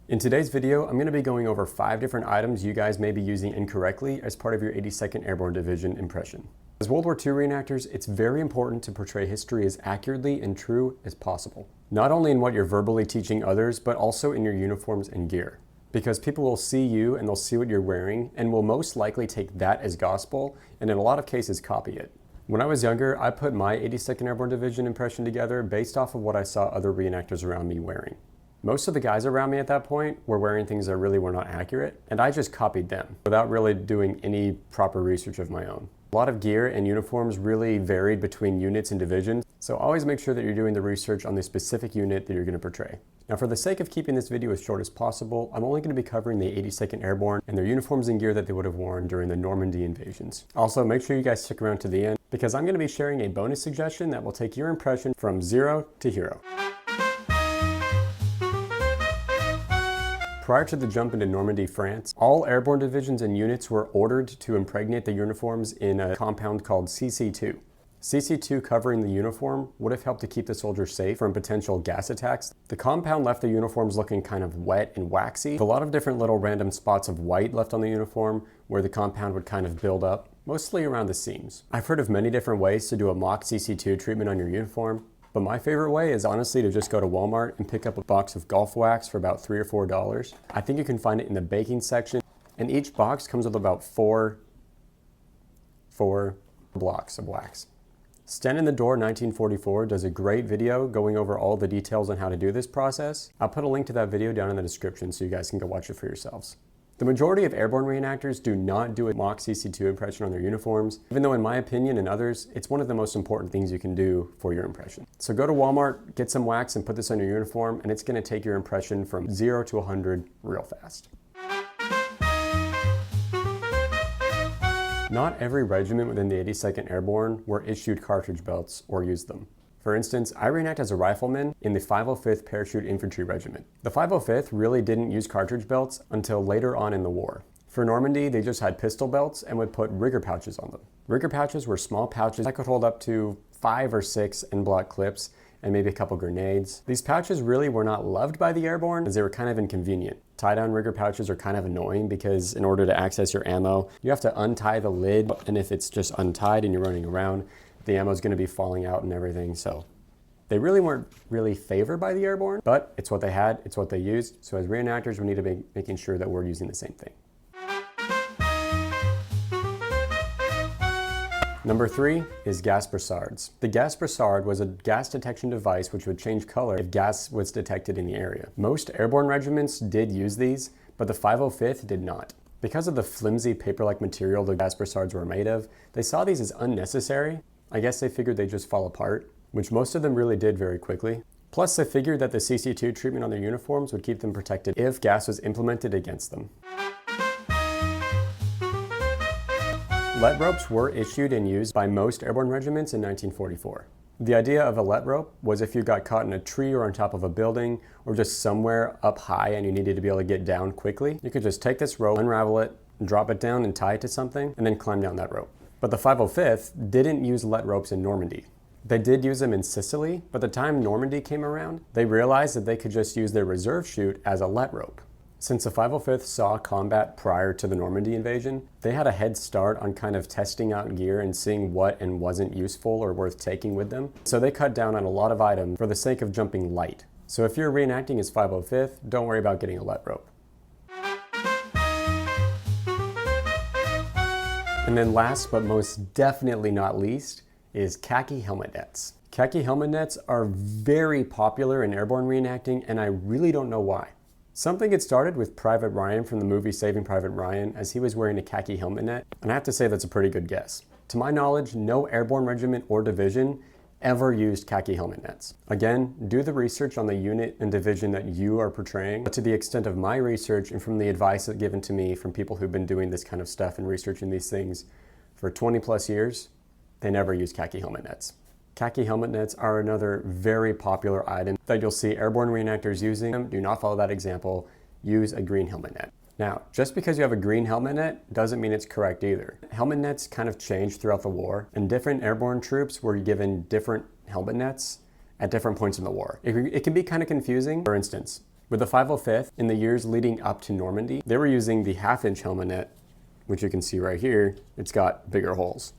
In today's video, I'm going to be going over 5 different items you guys may be using incorrectly as part of your 82nd Airborne Division impression. As World War II reenactors, it's very important to portray history as accurately and true as possible. Not only in what you're verbally teaching others, but also in your uniforms and gear. Because people will see you and they'll see what you're wearing and will most likely take that as gospel and in a lot of cases copy it. When I was younger, I put my 82nd Airborne Division impression together based off of what I saw other reenactors around me wearing. Most of the guys around me at that point were wearing things that really were not accurate, and I just copied them without really doing any proper research of my own. A lot of gear and uniforms really varied between units and divisions, so always make sure that you're doing the research on the specific unit that you're going to portray. Now, for the sake of keeping this video as short as possible, I'm only going to be covering the 82nd Airborne and their uniforms and gear that they would have worn during the Normandy invasions. Also, make sure you guys stick around to the end because I'm going to be sharing a bonus suggestion that will take your impression from 0 to hero. Prior to the jump into Normandy, France, all airborne divisions and units were ordered to impregnate the uniforms in a compound called CC2. CC2 covering the uniform would have helped to keep the soldiers safe from potential gas attacks. The compound left the uniforms looking kind of wet and waxy, with a lot of different little random spots of white left on the uniform where the compound would kind of build up, mostly around the seams. I've heard of many different ways to do a mock CC2 treatment on your uniform. But my favorite way is honestly to just go to Walmart and pick up a box of golf wax for about $3 or $4. I think you can find it in the baking section, and each box comes with about four blocks of wax. Stand in the Door 1944 does a great video going over all the details on how to do this process. I'll put a link to that video down in the description so you guys can go watch it for yourselves. The majority of airborne reenactors do not do a mock CC2 impression on their uniforms, even though in my opinion and others, it's one of the most important things you can do for your impression. So go to Walmart, get some wax and put this on your uniform, and it's going to take your impression from 0 to 100 real fast. Not every regiment within the 82nd Airborne were issued cartridge belts or used them. For instance, I reenact as a rifleman in the 505th Parachute Infantry Regiment. The 505th really didn't use cartridge belts until later on in the war. For Normandy, they just had pistol belts and would put rigger pouches on them. Rigger pouches were small pouches that could hold up to 5 or 6 en-bloc clips and maybe a couple grenades. These pouches really were not loved by the airborne as they were kind of inconvenient. Tie-down rigger pouches are kind of annoying because in order to access your ammo, you have to untie the lid, and if it's just untied and you're running around, the ammo is going to be falling out and everything, so they really weren't favored by the airborne, but it's what they had, it's what they used, so as reenactors, we need to be making sure that we're using the same thing. Number 3 is gas brassards. The gas brassard was a gas detection device which would change color if gas was detected in the area. Most airborne regiments did use these, but the 505th did not. Because of the flimsy paper-like material the gas brassards were made of, they saw these as unnecessary. I guess they figured they'd just fall apart, which most of them really did very quickly. Plus, they figured that the CC2 treatment on their uniforms would keep them protected if gas was implemented against them. Let ropes were issued and used by most airborne regiments in 1944. The idea of a let rope was if you got caught in a tree or on top of a building or just somewhere up high and you needed to be able to get down quickly, you could just take this rope, unravel it, drop it down and tie it to something, and then climb down that rope. But the 505th didn't use let ropes in Normandy. They did use them in Sicily, but the time Normandy came around, they realized that they could just use their reserve chute as a let rope. Since the 505th saw combat prior to the Normandy invasion, they had a head start on kind of testing out gear and seeing what and wasn't useful or worth taking with them. So they cut down on a lot of items for the sake of jumping light. So if you're reenacting as 505th, don't worry about getting a let rope. And then last but most definitely not least is khaki helmet nets. Khaki helmet nets are very popular in airborne reenacting, and I really don't know why. Something had started with Private Ryan from the movie Saving Private Ryan as he was wearing a khaki helmet net, and I have to say that's a pretty good guess. To my knowledge, no airborne regiment or division ever used khaki helmet nets. Again, do the research on the unit and division that you are portraying, but to the extent of my research and from the advice given to me from people who've been doing this kind of stuff and researching these things for 20 plus years, they never use khaki helmet nets. Khaki helmet nets are another very popular item that you'll see airborne reenactors using them. Do not follow that example. Use a green helmet net. Now, just because you have a green helmet net doesn't mean it's correct either. Helmet nets kind of changed throughout the war, and different airborne troops were given different helmet nets at different points in the war. It can be kind of confusing. For instance, With the 505th, in the years leading up to Normandy, they were using the half-inch helmet, which you can see right here. It's got bigger holes.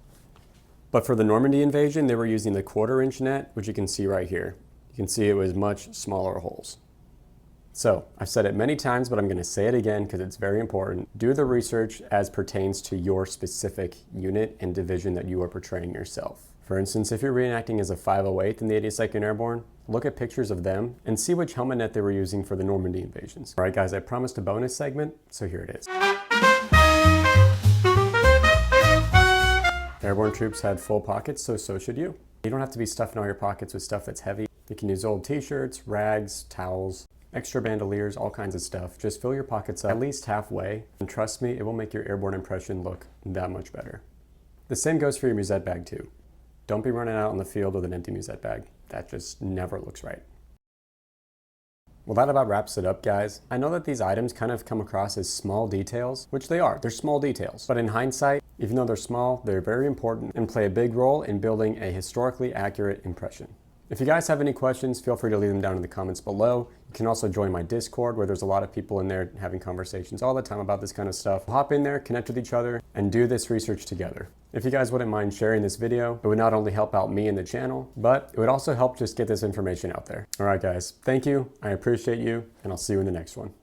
But for the Normandy invasion, they were using the 1/4-inch net, which you can see right here. You can see it was much smaller holes. So, I've said it many times, but I'm going to say it again because it's very important. Do the research as pertains to your specific unit and division that you are portraying yourself. For instance, if you're reenacting as a 508th in the 82nd Airborne, look at pictures of them and see which helmet net they were using for the Normandy invasions. All right, guys, I promised a bonus segment, so here it is. Airborne troops had full pockets, so should you. You don't have to be stuffing all your pockets with stuff that's heavy. You can use old t-shirts, rags, towels, extra bandoliers, all kinds of stuff. Just fill your pockets up at least halfway, and trust me, it will make your airborne impression look that much better. The same goes for your musette bag too. Don't be running out on the field with an empty musette bag. That just never looks right. Well, that about wraps it up, guys. I know that these items kind of come across as small details, which they are. They're small details. But in hindsight, even though they're small, they're very important and play a big role in building a historically accurate impression. If you guys have any questions, feel free to leave them down in the comments below. You can also join my Discord, where there's a lot of people in there having conversations all the time about this kind of stuff. Hop in there, connect with each other, and do this research together. If you guys wouldn't mind sharing this video, it would not only help out me and the channel, but it would also help just get this information out there. All right, guys, thank you. I appreciate you, and I'll see you in the next one.